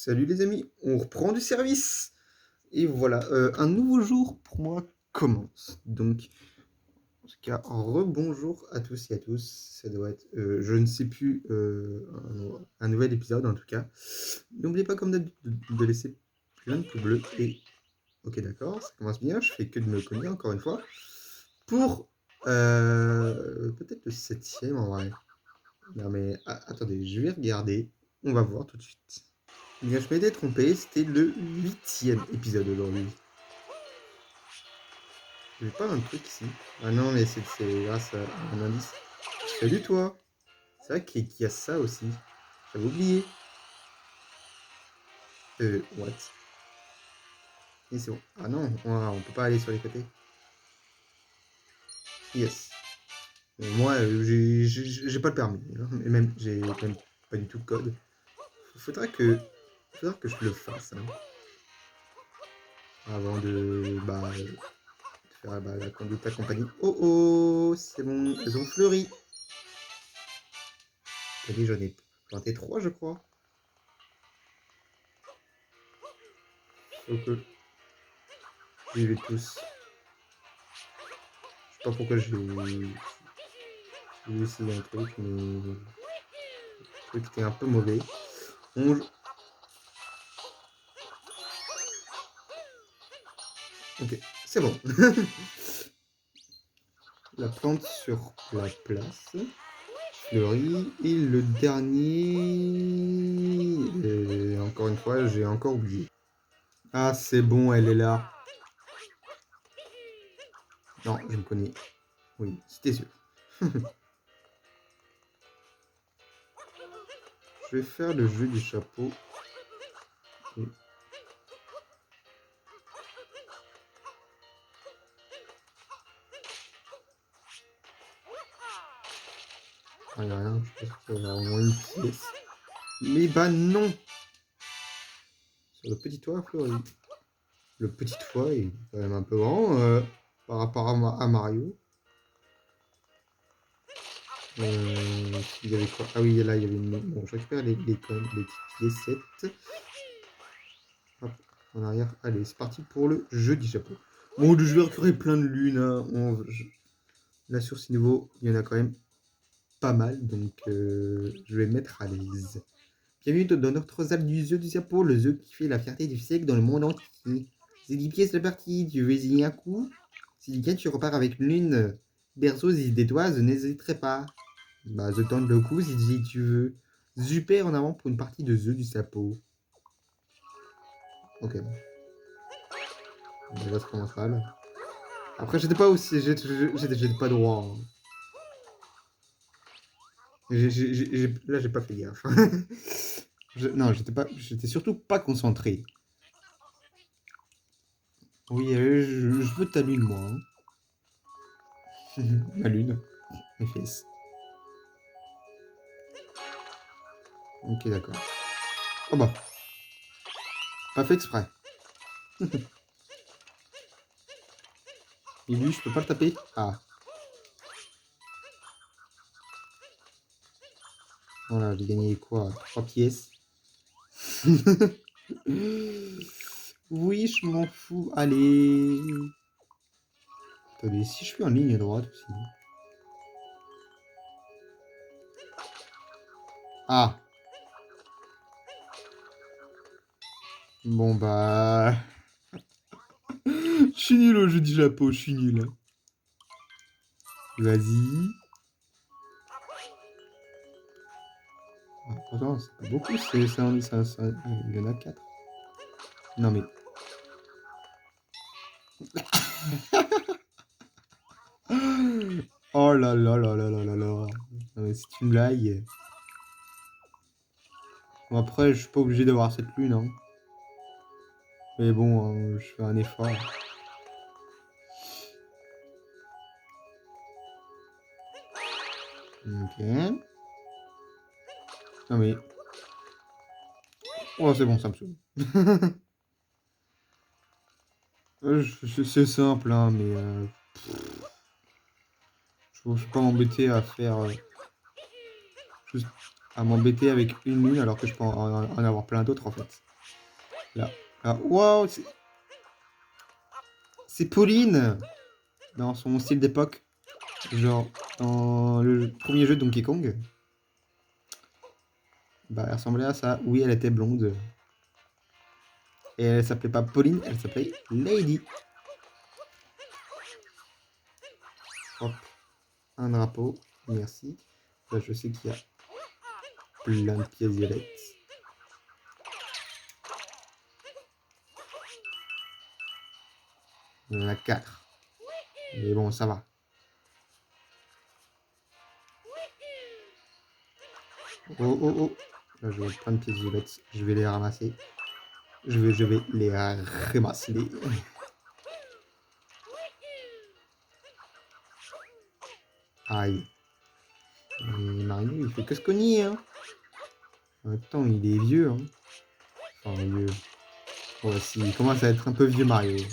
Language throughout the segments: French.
Salut les amis, on reprend du service. Et voilà, un nouveau jour pour moi commence. Donc, en tout cas, rebonjour à tous et à tous. Ça doit être, je ne sais plus, un nouvel épisode en tout cas. N'oubliez pas comme d'habitude de laisser plein de pouces bleus. Et, ok d'accord, ça commence bien, je fais que de me cogner encore une fois. Pour peut-être le 7e en vrai. Non mais attendez, je vais regarder. On va voir tout de suite. Eh bien, je m'étais trompé, c'était le 8e épisode aujourd'hui. J'ai pas un truc ici. Ah non, mais c'est grâce à un indice. Salut toi. C'est vrai qu'il y a ça aussi. J'avais oublié. What? Et c'est bon. Ah non, on peut pas aller sur les côtés. Yes. Moi, j'ai pas le permis. Hein. Et même, j'ai même pas du tout de code. Faudra que je le fasse. Hein, avant de, faire la conduite à compagnie. Oh oh, c'est bon, elles ont fleuri. Allez, j'en ai planté 3, je crois. Ok. J'y vais tous. Je sais pas pourquoi j'ai essayé un truc, mais le truc était un peu mauvais. Ok, c'est bon. La plante sur la place. Fleurie. Et le dernier... encore une fois, j'ai encore oublié. Ah, c'est bon, elle est là. Non, je me connais. Oui, c'était sûr. Je vais faire le jeu du chapeau. Et... Ah, il n'y a rien, je pense qu'il y a au moins une pièce. Mais bah non! Sur le petit toit fleuri. Le petit toit est quand même un peu grand par rapport à Mario. Il y avait quoi? Ah oui, là, il y avait une... Bon, je récupère les petites piécettes. Hop, en arrière. Allez, c'est parti pour le jeu du chapeau. Bon, je vais récupérer plein de lunes. Hein. Là, sur ce niveau, il y en a quand même pas mal. Donc, je vais me mettre à l'aise. Bienvenue dans notre salle du jeu du chapeau, le jeu qui fait la fierté du siècle dans le monde entier. C'est 10 pièces la partie, tu veux essayer un coup? Si bien tu repars avec l'une berceuse et des toises, n'hésiterai pas. Bah, je tente le coup si tu veux. Super en avant pour une partie de jeu du chapeau. Ok. Déjà, ça commence mal. Après, j'étais pas aussi. J'étais pas droit. Hein. Là, j'ai pas fait gaffe. Non, j'étais surtout pas concentré. Oui, je veux ta lune, moi. Hein. Ma lune. Mes fesses. Ok, d'accord. Oh bah. Pas fait exprès. Et lui, je peux pas le taper? Ah. Voilà, j'ai gagné quoi? 3 pièces. Oui, je m'en fous. Allez. Attendez, si je suis en ligne droite aussi. Ah. Bon bah... Je suis nul au jeu du Japon, je suis nul. Vas-y. Ah, pourtant, c'est pas beaucoup, il y en a 4. Non mais... Oh là là là là là là là. Non, mais c'est une blague. Bon, après, je suis pas obligé d'avoir cette lune, hein. Mais bon, je fais un effort. Ok. Non mais... Oh, c'est bon, ça me saoule. C'est simple, hein, mais... je ne vais pas m'embêter à faire... juste à m'embêter avec une lune alors que je peux en avoir plein d'autres, en fait. Là. Ah, waouh, c'est Pauline dans son style d'époque. Genre, dans le premier jeu de Donkey Kong. Bah, elle ressemblait à ça. Oui, elle était blonde. Et elle s'appelait pas Pauline, elle s'appelait Lady. Hop, un drapeau. Merci. Là, je sais qu'il y a plein de pièces violettes. Il y en a 4. Mais bon, ça va. Oh, oh, oh. Là, je vois plein de pièces violettes. Je vais les ramasser. Je vais les ramasser. Aïe. Mais Mario, il fait que se cogner, hein. Attends, il est vieux, hein. Enfin, vieux. Ouais, si, il commence à être un peu vieux, Mario.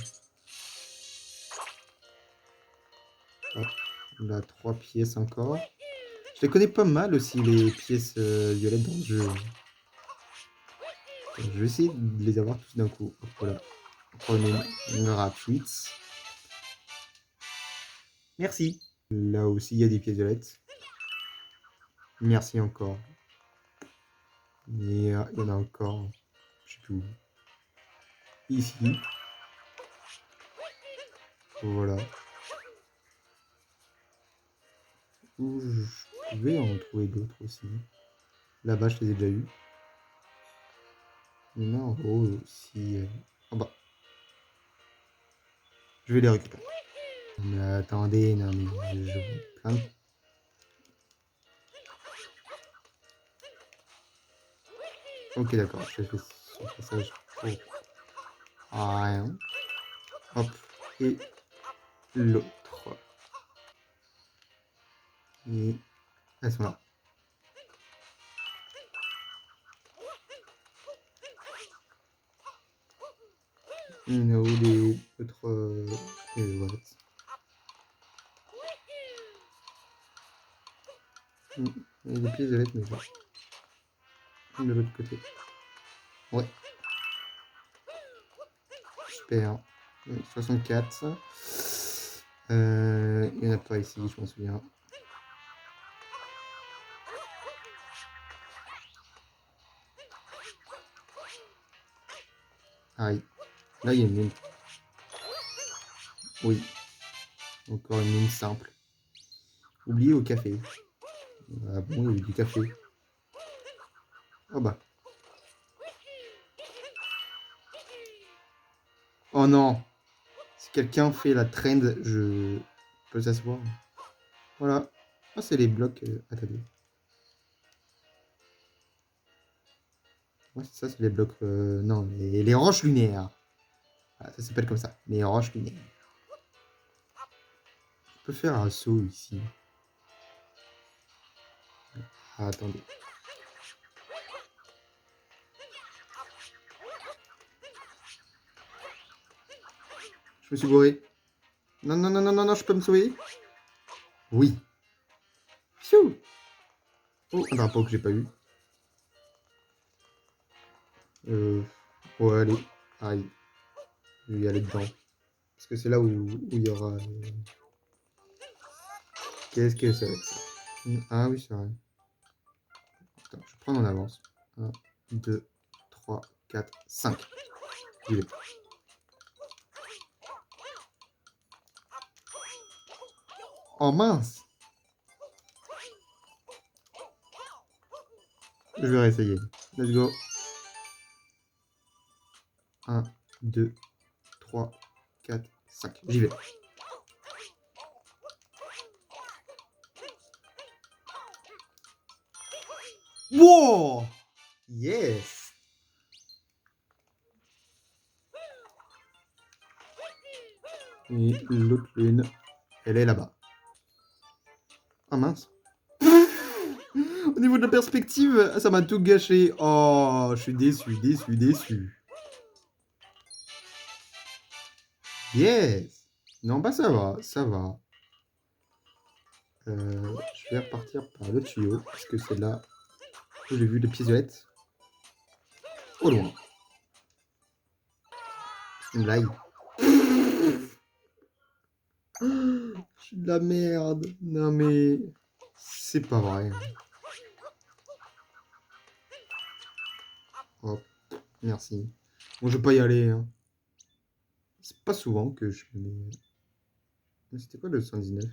Hop, là, 3 pièces encore. Je les connais pas mal aussi, les pièces violettes dans le jeu. Je vais essayer de les avoir tous d'un coup. Hop, voilà. Prenez une gratuite. Merci. Là aussi, il y a des pièces violettes. Merci encore. Et il y en a encore. Je sais plus où. Ici. Voilà. Où je pouvais en trouver d'autres aussi. Là-bas, je les ai déjà eu. Il y en a en haut aussi. En bas. Je vais les récupérer. Mais attendez, non mais je vois plein de... Ok, d'accord, je fais ce passage pour rien. Hop, et l'autre. Et elles sont là. Il y en a où les autres... voilà. Il y a des pièces violettes, mais pas de l'autre côté. Ouais. Super. 64. Il n'y en a pas ici, je m'en souviens. Aïe. Là, il y a une mine. Oui. Encore une mine simple. Oublié au café. Ah bon, il y a eu du café. Oh bah. Oh non. Si quelqu'un fait la trend, je peux s'asseoir. Voilà. Ah, c'est les blocs. Attendez. Ouais, c'est ça, c'est les blocs. Non, les roches lunaires. Ah, ça s'appelle comme ça. Les roches lunaires. On peut faire un saut ici. Ah, attendez. Je me suis bourré. Non, non, non, non, non, non, je peux me sauver. Oui. Pfiou. Oh, un drapeau que j'ai pas eu. Ouais, allez. Aïe. Je vais y aller dedans. Parce que c'est là où il y aura... Qu'est-ce que ça va être ça? Ah oui, c'est vrai. Attends, je prends en avance. 1, 2, 3, 4, 5. J'y vais. Oh mince! Je vais réessayer. Let's go. 1, 2, 3, 4, 5. J'y vais. Wow! Yes! Et l'autre lune, elle est là-bas. Ah mince. Au niveau de la perspective, ça m'a tout gâché. Oh, je suis déçu, déçu, déçu. Yes! Non, bah ça va, ça va. Je vais repartir par le tuyau, parce que c'est là où j'ai vu les pièces violettes. Au loin. une blague. Je suis de la merde. Non mais... C'est pas vrai. Hop, merci. Bon, je vais pas y aller. Hein. C'est pas souvent que je mets... C'était quoi le 119?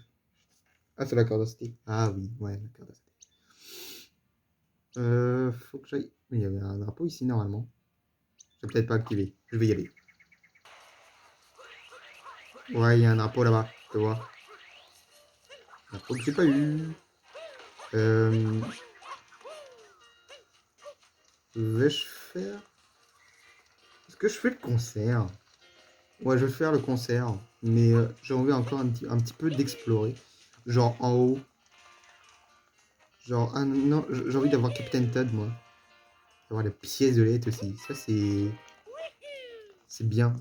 Ah, c'est la corde à sauter. Ah oui, ouais, la corde à sauter. Faut que j'aille... Mais il y avait un drapeau ici, normalement. Je vais peut-être pas activer. Je vais y aller. Ouais, il y a un drapeau là-bas. Je peux voir. Un drapeau que j'ai pas eu. Vais-je faire... Est-ce que je fais le concert? Ouais, je vais faire le concert. Mais j'ai envie encore un petit peu d'explorer. Genre en haut. Genre, ah non, j'ai envie d'avoir Captain Todd, moi. D'avoir les pièces de lettres aussi. Ça, c'est bien.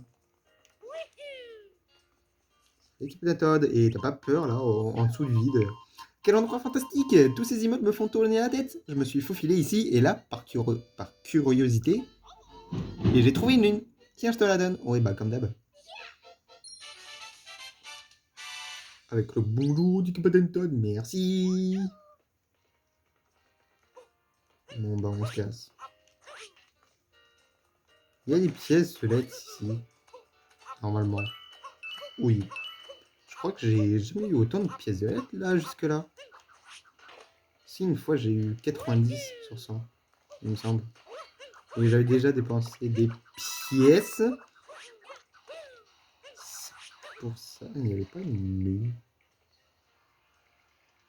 Et Captain Todd. Et t'as pas peur, là, en dessous du vide. Quel endroit fantastique! Tous ces immeubles me font tourner la tête. Je me suis faufilé ici et là, par curiosité. Et j'ai trouvé une lune. Tiens, je te la donne. Ouais, bah, comme d'hab. Avec le bonjour du Captain Todd. Merci. Bon, bah, on se casse. Il y a des pièces de lettres ici. Normalement. Oui. Je crois que j'ai jamais eu autant de pièces de lettres là jusque-là. Si, une fois j'ai eu 90 sur 100, il me semble. Et j'avais déjà dépensé des pièces. Pour ça, il n'y avait pas une lune.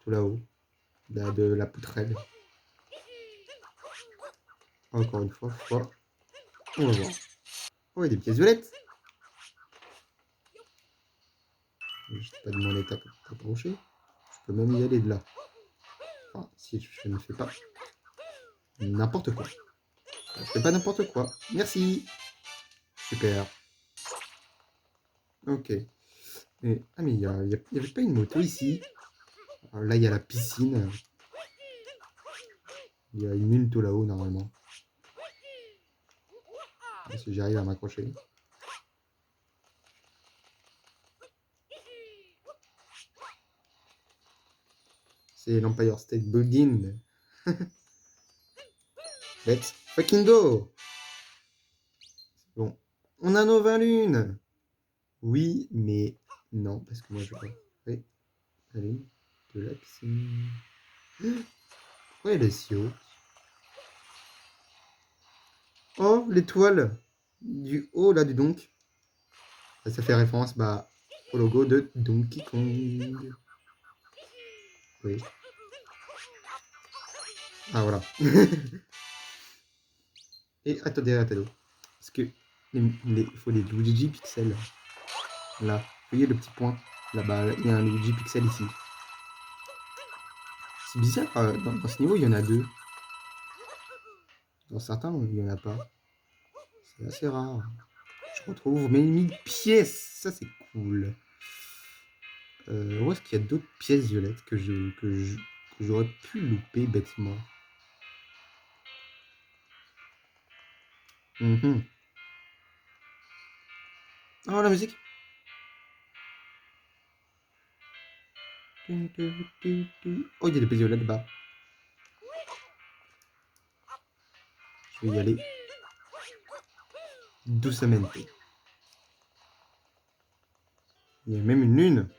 Tout là-haut. De la poutrelle. Encore une fois, on va voir. Oh, il y a des pièces violettes. Je t'ai pas demandé t'approcher. Je peux même y aller de là. Enfin, si je ne fais pas n'importe quoi. Je fais pas n'importe quoi. Merci. Super. Ok. Ah, mais il y avait pas une moto ici. Alors là, il y a la piscine. Il y a une lune tout là-haut, normalement. Si j'arrive à m'accrocher. C'est l'Empire State Building. Let's fucking go! Bon. On a nos 20 lunes! Oui, mais non, parce que moi je vais aller de la piscine. Pourquoi elle est si haute? Oh, l'étoile du haut là du Donk. Ça fait référence bah, au logo de Donkey Kong. Oui. Ah voilà. Et attendez. Parce que il faut les Luigi Pixel. Là. Vous voyez le petit point? Là-bas, il y a un Luigi Pixel ici. C'est bizarre, dans ce niveau, il y en a deux. Dans certains, il n'y en a pas. C'est assez rare. Je retrouve mes 1000 pièces. Ça, c'est cool. Où est-ce qu'il y a d'autres pièces violettes que j'aurais pu louper bêtement? Oh, la musique! Oh, il y a des pièces violettes là-bas. Je vais y aller doucement. Il y a même une lune.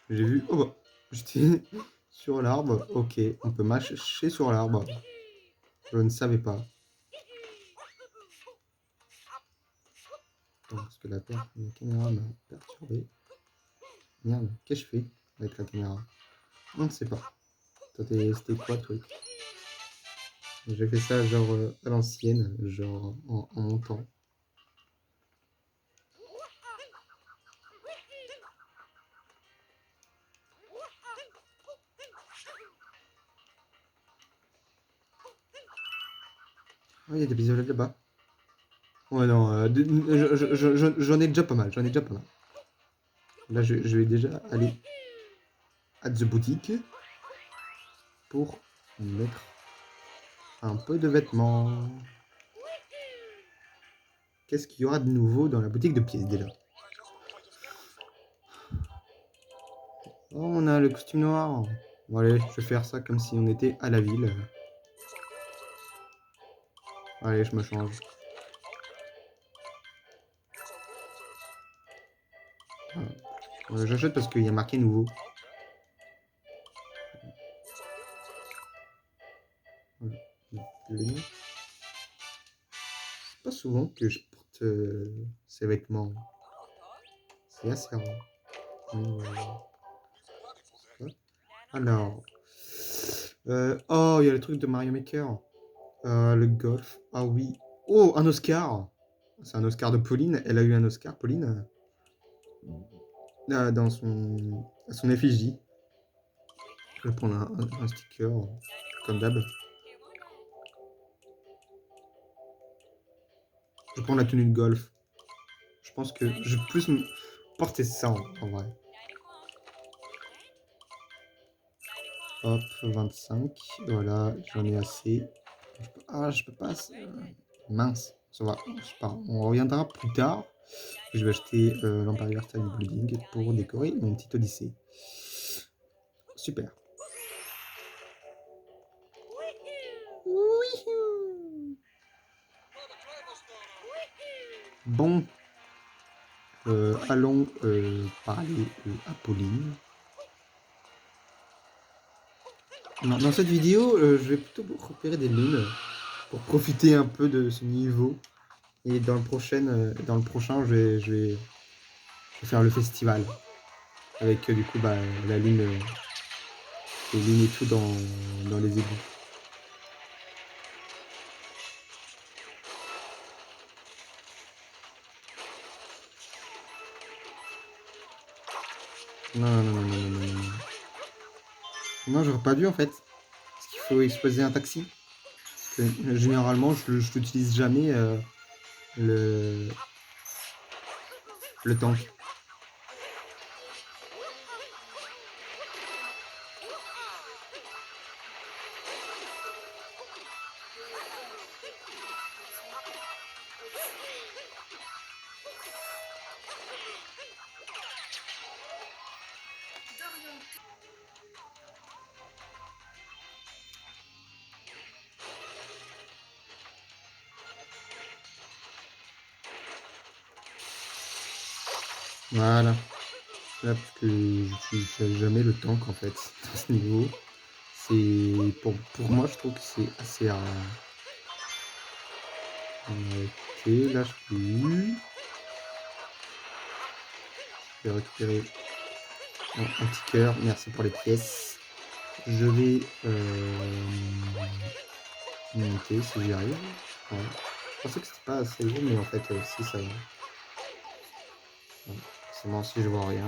J'ai vu. Oh bah, j'étais sur l'arbre. Ok, on peut marcher sur l'arbre. Je ne savais pas. Attends, parce que la caméra m'a perturbé. Merde, qu'est-ce que je fais avec la caméra? On ne sait pas. C'était quoi le truc? J'ai fait ça genre à l'ancienne, genre en montant. Oh, il y a des bisous là-bas. Ouais, non, j'en ai déjà pas mal, Là, je vais déjà aller à The Boutique pour mettre un peu de vêtements. qu'est-ce qu'il y aura de nouveau dans la boutique de pièces déjà? Oh, on a le costume noir. Bon, allez, je vais faire ça comme si on était à la ville. Allez, je me change. J'achète parce qu'il y a marqué nouveau. Voilà. C'est pas souvent que je porte ces vêtements. C'est assez rare. Alors. Oh, il y a le truc de Mario Maker. Le golf. Ah oui. Oh, un Oscar. C'est un Oscar de Pauline. Elle a eu un Oscar, Pauline, dans à son effigie. Je vais prendre un sticker, comme d'hab. Je prends la tenue de golf. Je pense que je vais plus me porter ça en vrai. Hop, 25. Voilà, j'en ai assez. Je peux pas. Mince. Ça va. On reviendra plus tard. Je vais acheter l'Empire State Building pour décorer mon petit Odyssée. Super. Bon. Allons parler à Pauline. Dans cette vidéo, je vais plutôt repérer des lunes pour profiter un peu de ce niveau. Et dans le prochain, je vais faire le festival avec du coup la lune, les lunes et tout dans les égouts. Non. Non, j'aurais pas dû en fait. Parce qu'il faut exposer un taxi. Parce que, généralement, je n'utilise jamais le tank. Voilà. Là, parce que j'utilise jamais le tank en fait dans ce niveau. C'est pour moi, je trouve que c'est assez rare. Ok, là je peux. Je vais récupérer un petit cœur. Merci pour les pièces. Je vais monter si j'y arrive. Ouais. Je pensais que c'était pas assez gros, mais en fait, si ça va. Ouais. Forcément, si je vois rien,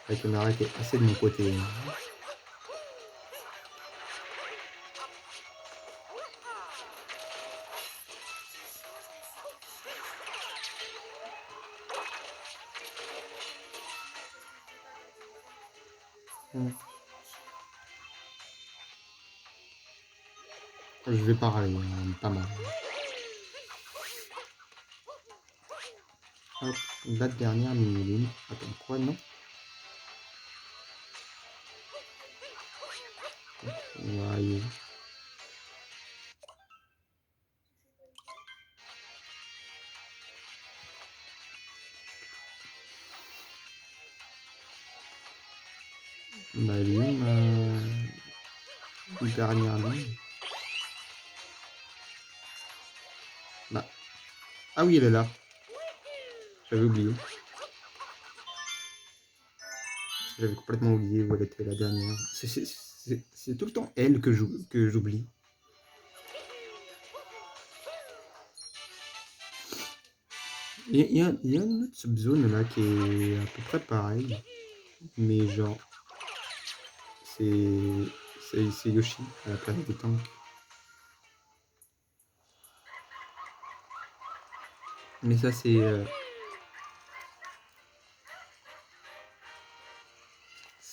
la caméra était assez de mon côté. Je vais parler, pas mal. Hop, la dernière mini-lune. Attends, quoi, non? Ouais. Ma lune, dernière lune. Bah. Ah oui, elle est là. J'avais oublié. J'avais complètement oublié où elle était la dernière. C'est tout le temps elle que j'oublie. Il y a une autre subzone là qui est à peu près pareille. Mais genre. C'est Yoshi à la planète des tanks. Mais ça c'est.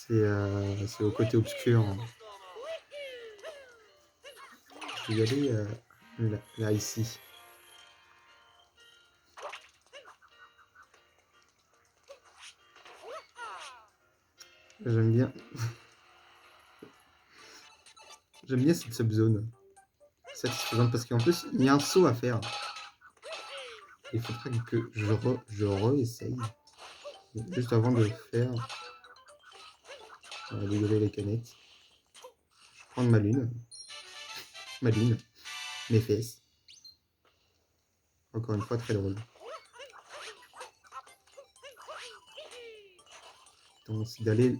C'est au côté obscur. Je vais y aller là ici. J'aime bien. J'aime bien cette subzone. Satisfaisante parce qu'en plus, il y a un saut à faire. Il faudra que je re-essaye. Juste avant de faire. On va dégueuler les canettes. Je vais prendre ma lune. Mes fesses. Encore une fois, très drôle. Donc, c'est d'aller.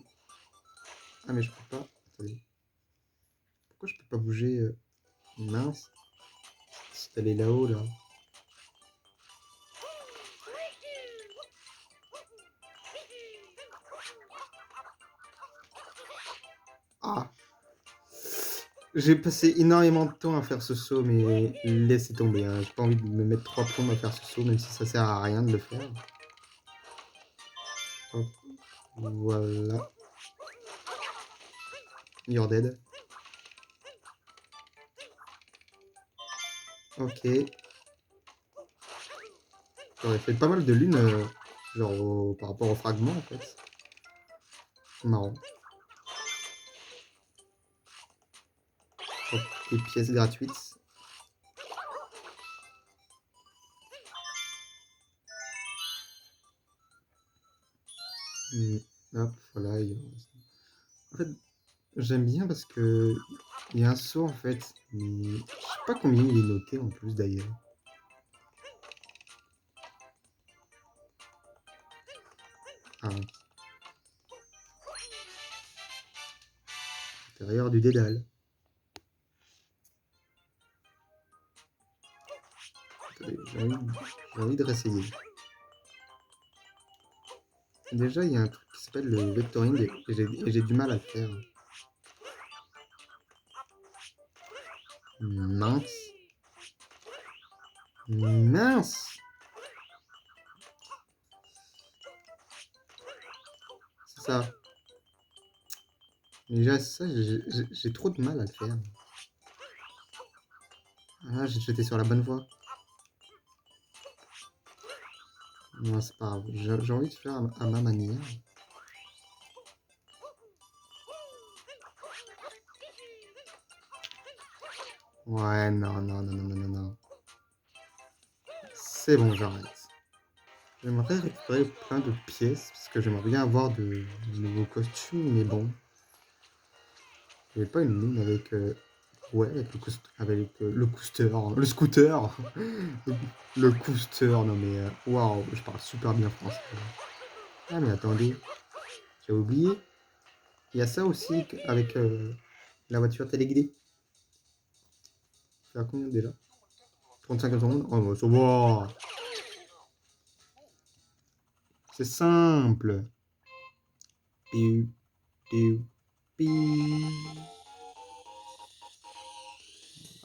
Ah, mais je peux pas. Attendez. Pourquoi je peux pas bouger mince. C'est d'aller là-haut, là. Ah! J'ai passé énormément de temps à faire ce saut, mais laissez tomber. Hein. J'ai pas envie de me mettre 3 plombs à faire ce saut, même si ça sert à rien de le faire. Hop. Voilà. You're dead. Ok. J'aurais fait pas mal de lunes, genre par rapport au fragment en fait. Marrant. Hop. Et pièces gratuites. Hop, voilà. En fait, j'aime bien parce que il y a un saut en fait. Mais je sais pas combien il est noté en plus d'ailleurs. Ah, l'intérieur du dédale. Attendez, j'ai envie de réessayer. Déjà, il y a un truc qui s'appelle le vectoring et j'ai du mal à le faire. Mince. Mince. C'est ça. Déjà, ça, j'ai trop de mal à le faire. Ah, j'étais sur la bonne voie. Non, c'est pas grave. J'ai envie de faire à ma manière. Ouais, non. C'est bon, j'arrête. J'aimerais récupérer plein de pièces, parce que j'aimerais bien avoir de nouveaux costumes, mais bon. J'avais pas une ligne avec... ouais, avec le coaster, hein, le scooter. Le coaster, non mais... Waouh, je parle super bien français. Ah mais attendez, j'ai oublié. Il y a ça aussi avec la voiture téléguidée. Ça fait combien déjà? 35 secondes? Oh bah ça va. C'est simple. Piou, piou, piou.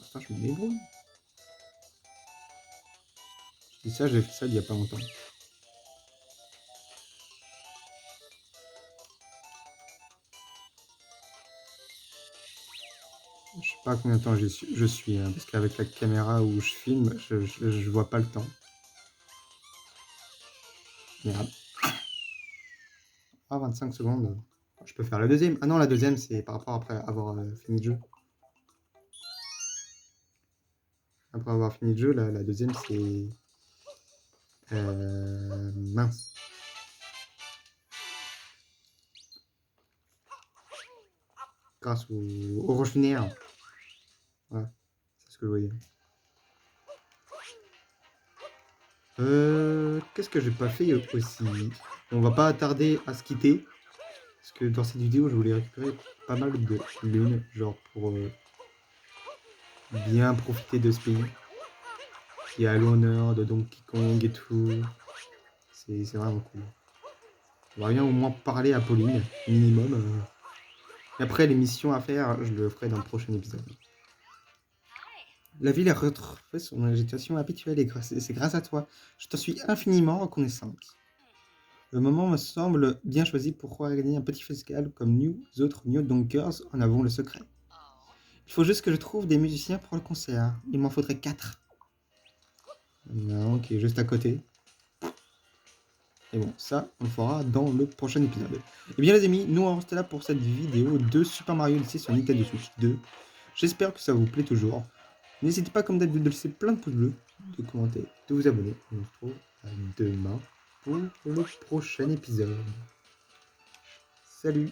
Attends, je me débrouille. Je dis ça, j'ai fait ça il y a pas longtemps. Je sais pas combien de temps je suis hein, parce qu'avec la caméra où je filme, je vois pas le temps. Merde. Ah, 25 secondes. Je peux faire la deuxième. Ah non, la deuxième, c'est par rapport après avoir fini le jeu. Après avoir fini le jeu, la deuxième, c'est... mince. Grâce au roche linéaire. Voilà, c'est ce que je voyais. Qu'est-ce que j'ai pas fait aussi? On va pas tarder à se quitter. Parce que dans cette vidéo, je voulais récupérer pas mal de lunes. Genre pour bien profiter de ce pays. Qui a l'honneur de Donkey Kong et tout. C'est vraiment cool. On va bien au moins parler à Pauline, minimum. Et après, les missions à faire, je le ferai dans le prochain épisode. La ville a retrouvé son agitation habituelle et c'est grâce à toi. Je te suis infiniment reconnaissante. Le moment me semble bien choisi pour organiser un petit festival comme nous autres New Donkers en avons le secret. Il faut juste que je trouve des musiciens pour le concert. Il m'en faudrait 4. Non, qui est juste à côté. Et bon, ça, on le fera dans le prochain épisode. Et bien les amis, nous on reste là pour cette vidéo de Super Mario Odyssey sur Nintendo Switch 2. J'espère que ça vous plaît toujours. N'hésitez pas comme d'habitude de laisser plein de pouces bleus, de commenter, de vous abonner. On se retrouve demain pour le prochain épisode. Salut!